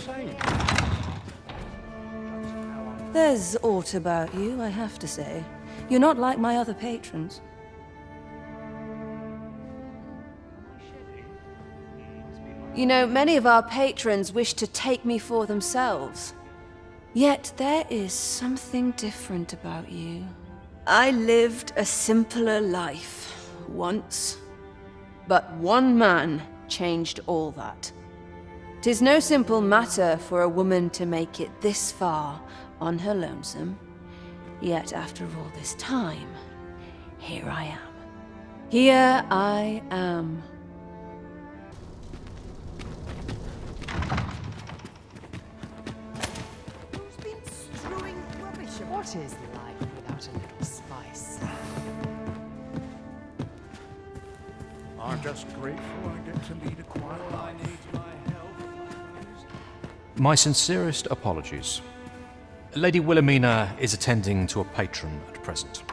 saying? There's aught about you, I have to say. You're not like my other patrons. You know, many of our patrons wish to take me for themselves. Yet there is something different about you. I lived a simpler life once, but one man changed all that. 'Tis no simple matter for a woman to make it this far on her lonesome. Yet after all this time, here I am. Here I am. Who's been strewing rubbish? What is life without a little spice? I'm just grateful I get to lead a quiet life. My sincerest apologies. Lady Wilhelmina is attending to a patron at present.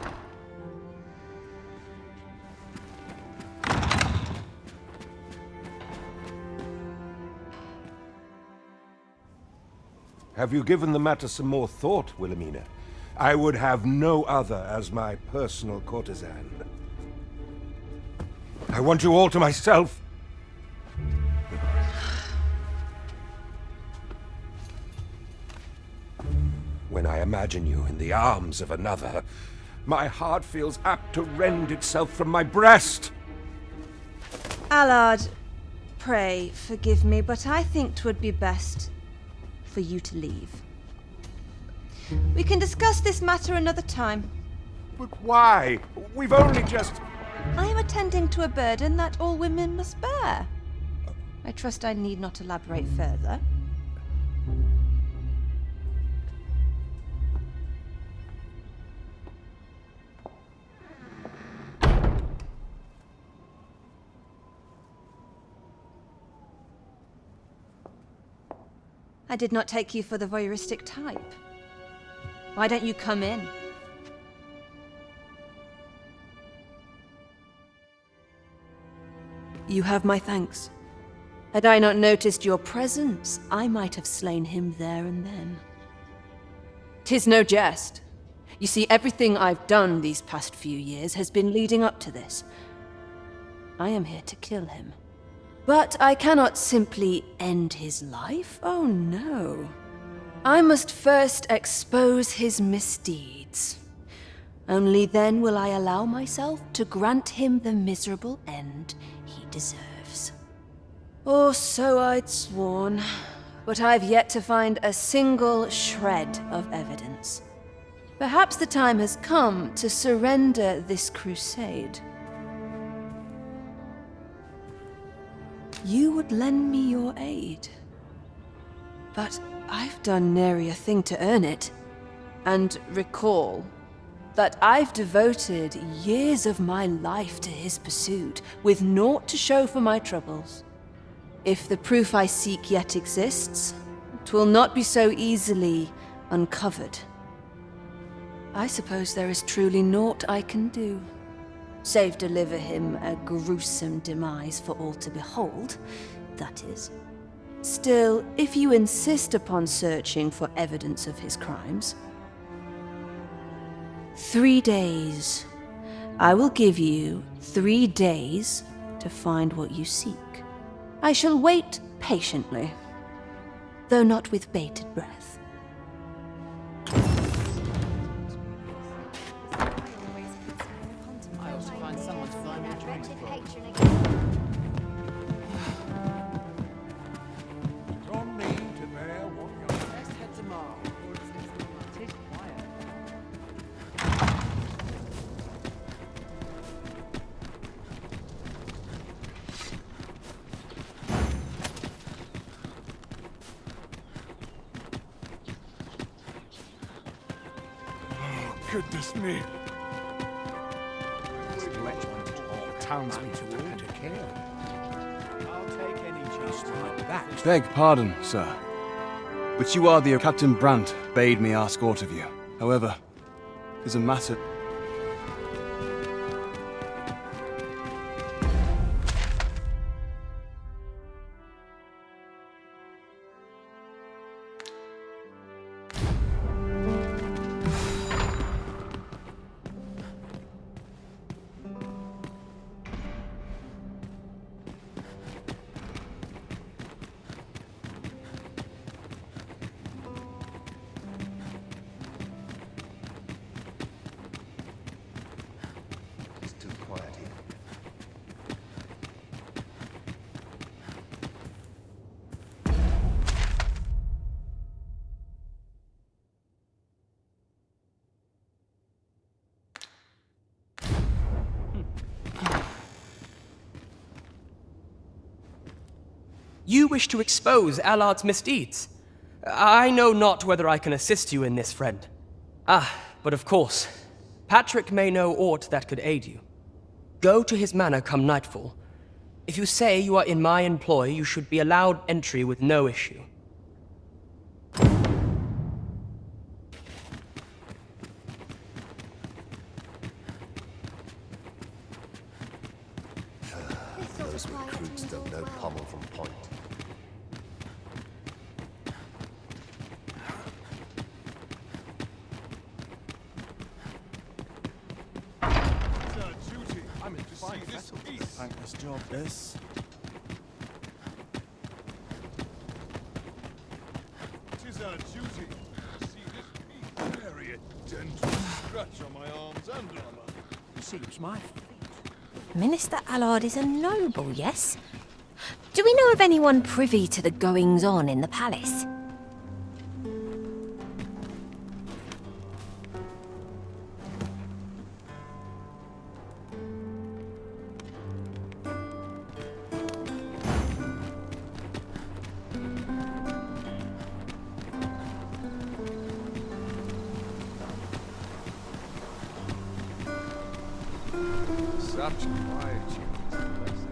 Have you given the matter some more thought, Wilhelmina? I would have no other as my personal courtesan. I want you all to myself. When I imagine you in the arms of another, my heart feels apt to rend itself from my breast. Allard, pray forgive me, but I think 'twould be best for you to leave. We can discuss this matter another time. But why? We've only just... I am attending to a burden that all women must bear. I trust I need not elaborate further. I did not take you for the voyeuristic type. Why don't you come in? You have my thanks. Had I not noticed your presence, I might have slain him there and then. 'Tis no jest. You see, everything I've done these past few years has been leading up to this. I am here to kill him. But I cannot simply end his life. Oh no. I must first expose his misdeeds. Only then will I allow myself to grant him the miserable end he deserves. Or so I'd sworn, but I've yet to find a single shred of evidence. Perhaps the time has come to surrender this crusade. You would lend me your aid. But I've done nary a thing to earn it. And recall that I've devoted years of my life to his pursuit, with naught to show for my troubles. If the proof I seek yet exists, 'twill not be so easily uncovered. I suppose there is truly naught I can do, save deliver him a gruesome demise for all to behold, that is. Still, if you insist upon searching for evidence of his crimes, 3 days. I will give you 3 days to find what you seek. I shall wait patiently, though not with bated breath. I also find someone to find me drink from. It's on me to bear what you're... Let's head tomorrow. It is quiet. Goodness me. This regiment or townspeople to care. I'll take any chance like that. Beg pardon, sir. But you are the Captain Brant bade me ask aught of you. However, 'tis a matter... You wish to expose Allard's misdeeds. I know not whether I can assist you in this, friend. But of course, Patrick may know aught that could aid you. Go to his manor come nightfall. If you say you are in my employ, you should be allowed entry with no issue. Those recruits don't know pommel from point. I'm in fine vessel. Thankless job, this. Tis our duty to see this piece bury a dental scratch on my arms and armor. Seems my fate. Minister Allard is a noble, yes? Do we know of anyone privy to the goings-on in the palace? Such quietude is a blessing.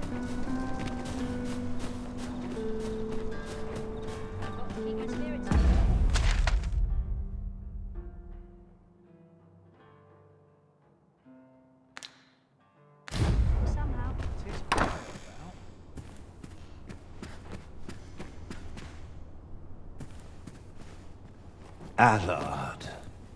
Allard.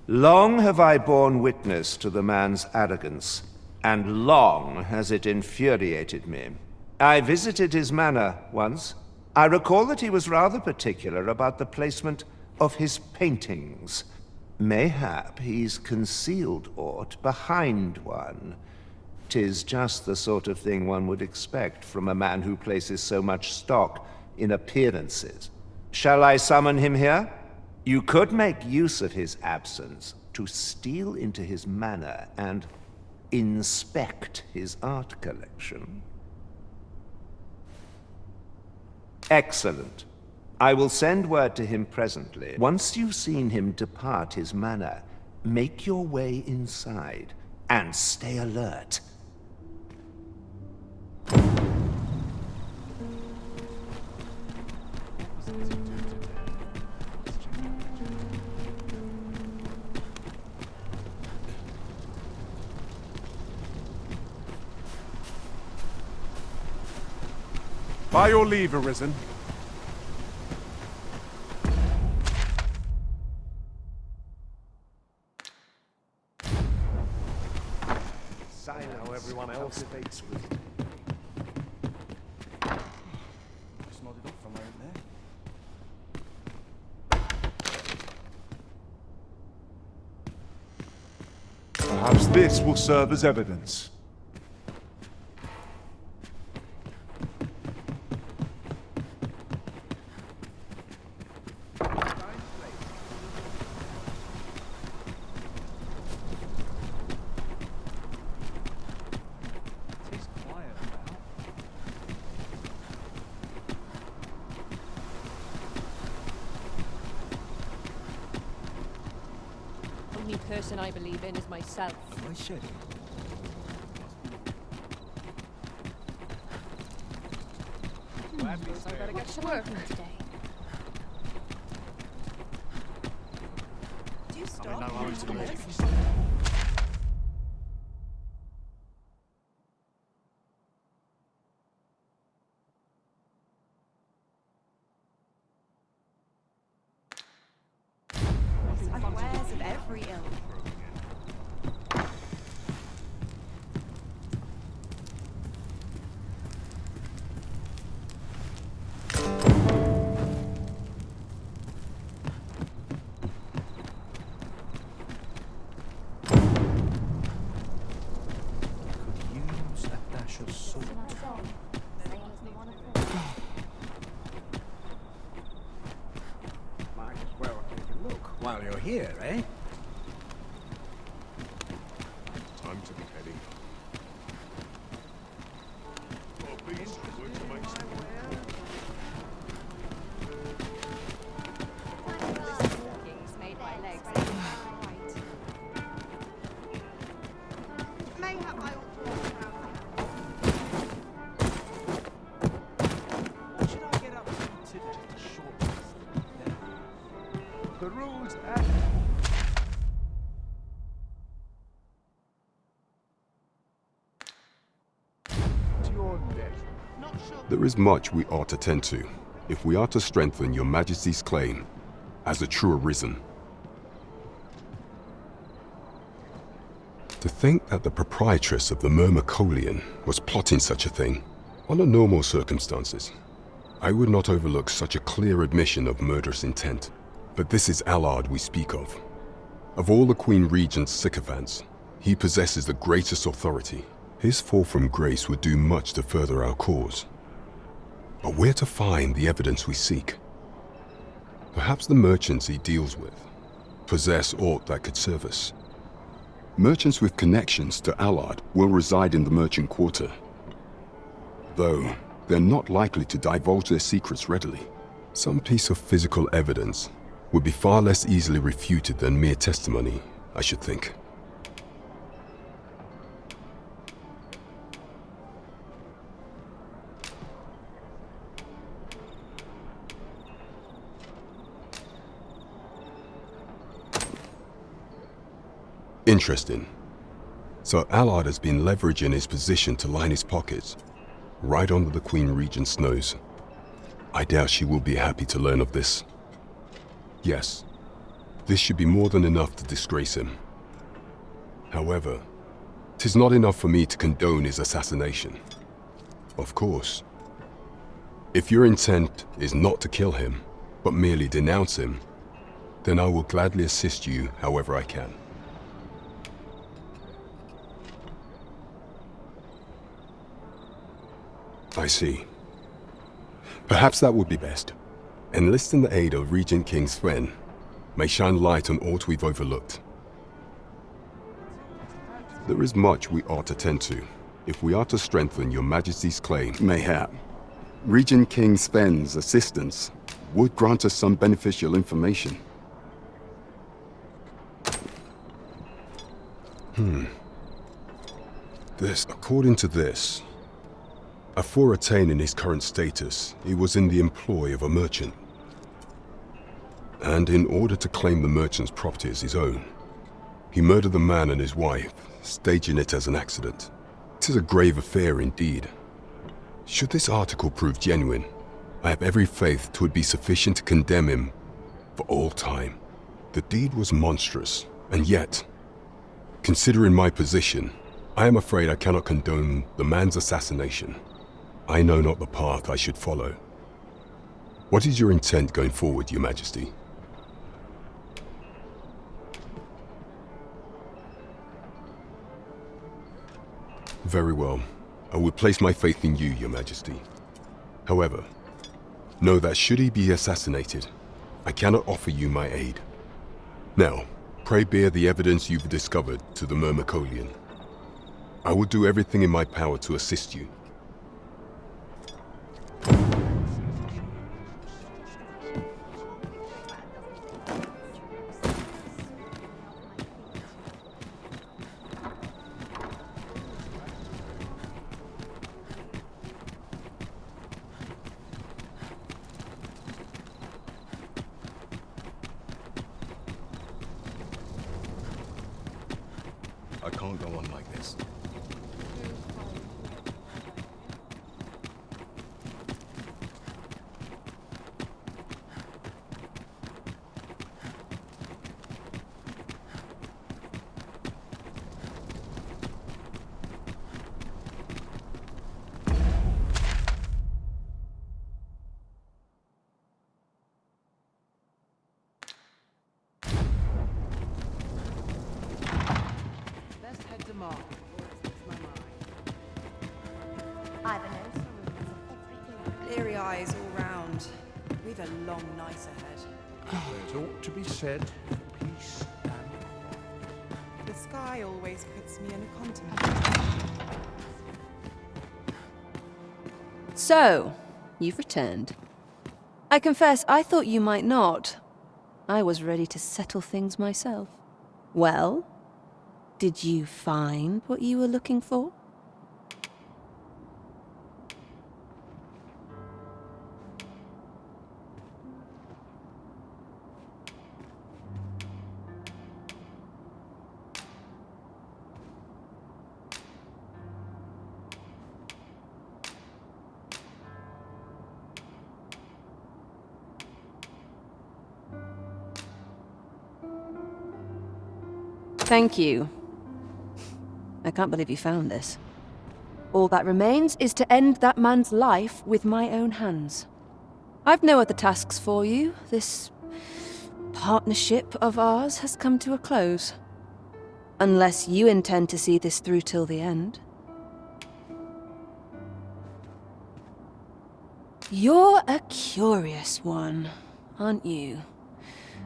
Long have I borne witness to the man's arrogance, and long has it infuriated me. I visited his manor once. I recall that he was rather particular about the placement of his paintings. Mayhap he's concealed aught behind one. 'Tis just the sort of thing one would expect from a man who places so much stock in appearances. Shall I summon him here? You could make use of his absence to steal into his manor and inspect his art collection. Excellent. I will send word to him presently. Once you've seen him depart his manor, make your way inside and stay alert. By your leave, Arisen. Sign how everyone else debates with it. Just nodded off from right there. Perhaps this will serve as evidence. Only person I believe in is myself. I should. I better get to work today. Do you stop? Unawares of every ilk. Use a dash of salt. Might as well take a look while you're here, eh? Time to be heading. Got a beast to work to make some more. There is much we ought to tend to, if we are to strengthen your Majesty's claim as a true arisen. To think that the proprietress of the Myrmecoleon was plotting such a thing, under normal circumstances, I would not overlook such a clear admission of murderous intent. But this is Allard we speak of. Of all the Queen Regent's sycophants, he possesses the greatest authority. His fall from grace would do much to further our cause. But where to find the evidence we seek? Perhaps the merchants he deals with possess aught that could serve us. Merchants with connections to Allard will reside in the merchant quarter, though they're not likely to divulge their secrets readily. Some piece of physical evidence would be far less easily refuted than mere testimony, I should think. Interesting. So Allard has been leveraging his position to line his pockets, right under the Queen Regent's nose. I doubt she will be happy to learn of this. Yes, this should be more than enough to disgrace him. However, 'tis not enough for me to condone his assassination. Of course, if your intent is not to kill him, but merely denounce him, then I will gladly assist you however I can. I see. Perhaps that would be best. Enlisting the aid of Regent King Sven may shine light on aught we've overlooked. There is much we ought to tend to, if we are to strengthen your Majesty's claim. Mayhap. Regent King Sven's assistance would grant us some beneficial information. According to this, afore attaining his current status, he was in the employ of a merchant. And in order to claim the merchant's property as his own, he murdered the man and his wife, staging it as an accident. It is a grave affair indeed. Should this article prove genuine, I have every faith 'twould be sufficient to condemn him for all time. The deed was monstrous, and yet, considering my position, I am afraid I cannot condone the man's assassination. I know not the path I should follow. What is your intent going forward, Your Majesty? Very well. I will place my faith in you, Your Majesty. However, know that should he be assassinated, I cannot offer you my aid. Now, pray bear the evidence you've discovered to the Myrmecoleon. I will do everything in my power to assist you. I can't go on like this. Bleary eyes all round. We've a long night ahead. There's ought to be said for peace and quiet. The sky always puts me in a contemplation. So, you've returned. I confess, I thought you might not. I was ready to settle things myself. Well, did you find what you were looking for? thank you. I can't believe you found this. All that remains is to end that man's life with my own hands. I've no other tasks for you. This partnership of ours has come to a close. Unless you intend to see this through till the end. You're a curious one, aren't you?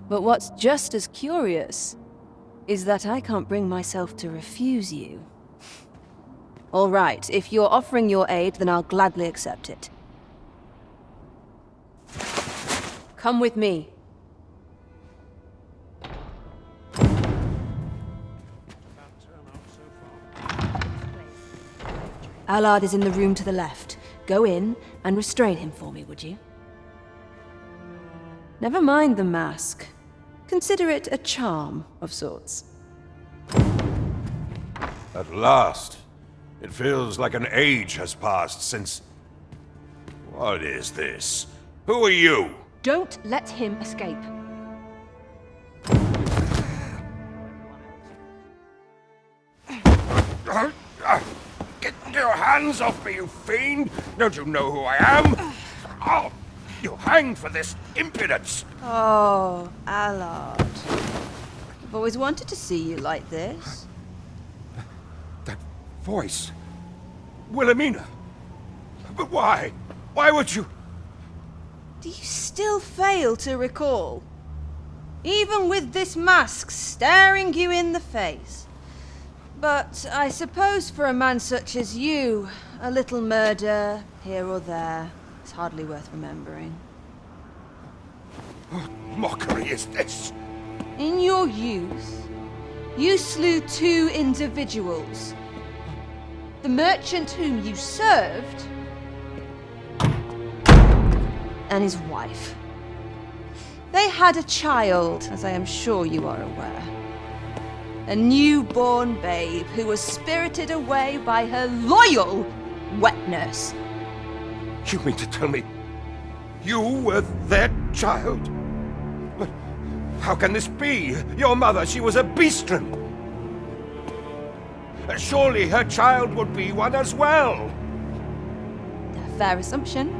But what's just as curious is that I can't bring myself to refuse you. All right, if you're offering your aid, then I'll gladly accept it. Come with me. Allard is in the room to the left. Go in and restrain him for me, would you? Never mind the mask. Consider it a charm of sorts. At last. It feels like an age has passed since... What is this? Who are you? Don't let him escape. Get your hands off me, you fiend! Don't you know who I am? Oh, you hanged for this impudence! Oh, Allard. I've always wanted to see you like this. That voice... Wilhelmina! But why? Why would you... Do you still fail to recall? Even with this mask staring you in the face. But I suppose for a man such as you, a little murder here or there is hardly worth remembering. What mockery is this? In your youth, you slew 2 individuals. The merchant whom you served, and his wife. They had a child, as I am sure you are aware. A newborn babe who was spirited away by her loyal wet nurse. You mean to tell me you were their child? But how can this be? Your mother, she was a beastren. Surely her child would be one as well. A fair assumption.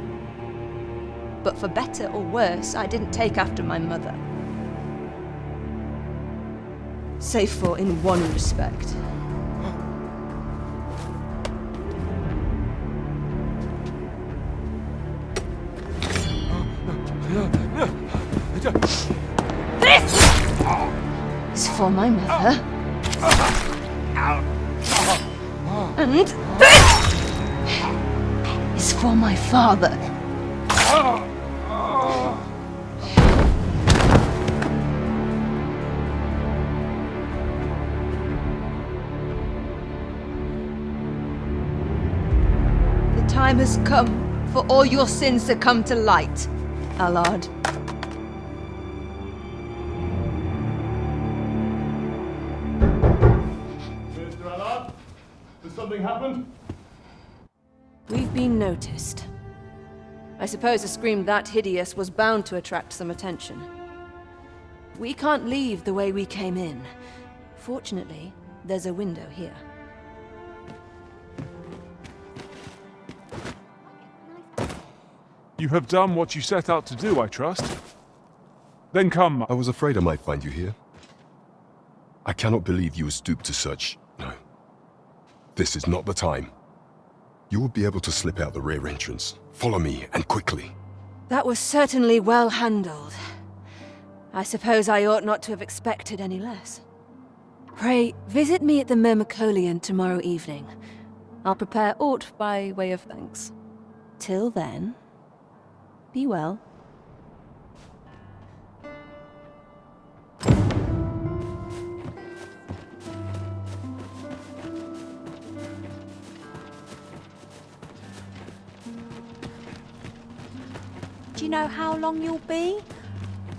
But for better or worse, I didn't take after my mother. Save for in one respect. This is for my mother. And this is for my father. The time has come for all your sins to come to light, Allard. Mr. Allard, has something happened? We've been noticed. I suppose a scream that hideous was bound to attract some attention. We can't leave the way we came in. Fortunately, there's a window here. You have done what you set out to do, I trust. Then come. I was afraid I might find you here. I cannot believe you would stoop to such... No. This is not the time. You will be able to slip out the rear entrance. Follow me, and quickly. That was certainly well handled. I suppose I ought not to have expected any less. Pray, visit me at the Myrmecoleon tomorrow evening. I'll prepare aught by way of thanks. Till then, be well. Do you know how long you'll be?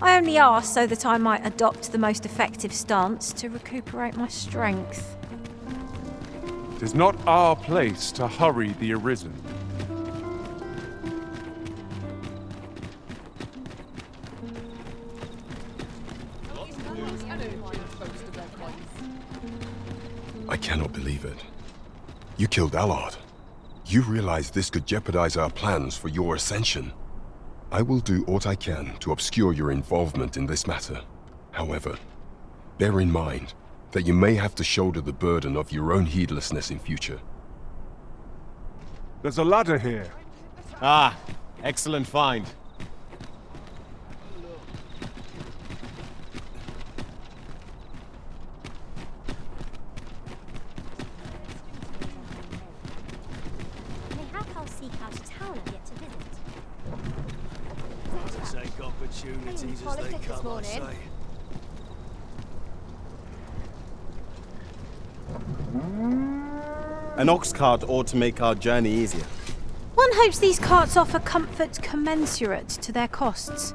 I only asked so that I might adopt the most effective stance to recuperate my strength. It is not our place to hurry the arisen. I cannot believe it. You killed Allard. You realize this could jeopardize our plans for your ascension. I will do what I can to obscure your involvement in this matter. However, bear in mind that you may have to shoulder the burden of your own heedlessness in future. There's a ladder here. Ah, excellent find. Mayhap I'll seek out a town I've yet to visit. Take opportunities as they come, I say. An ox cart ought to make our journey easier. One hopes these carts offer comfort commensurate to their costs.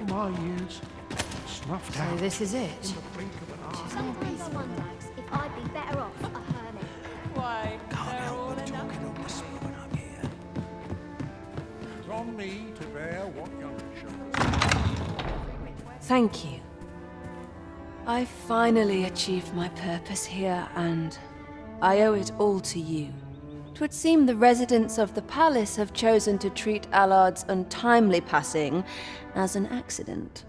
My years snuffed out. So this is it. Sometimes I wonder if I'd be better off a hermit. Why? Can't help but talking on whisper when I'm here. It's on me to bear what younger shows. Thank you. I finally achieved my purpose here, and I owe it all to you. 'Twould seem the residents of the palace have chosen to treat Allard's untimely passing as an accident.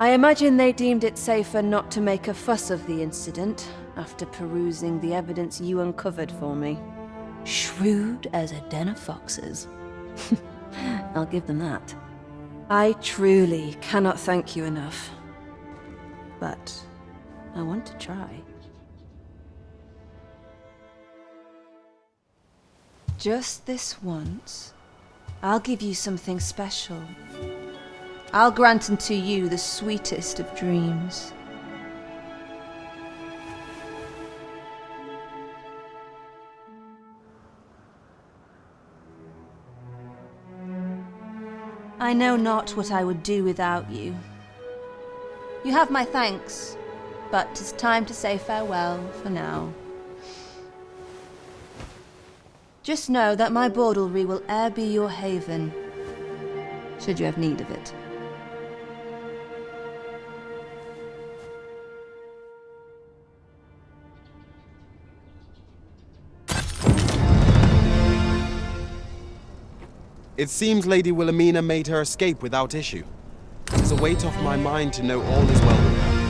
I imagine they deemed it safer not to make a fuss of the incident after perusing the evidence you uncovered for me. Shrewd as a den of foxes. I'll give them that. I truly cannot thank you enough. But I want to try. Just this once, I'll give you something special. I'll grant unto you the sweetest of dreams. I know not what I would do without you. You have my thanks, but 'tis time to say farewell for now. Just know that my Bordelrie will e'er be your haven, should you have need of it. It seems Lady Wilhelmina made her escape without issue. It is a weight off my mind to know all is well with her.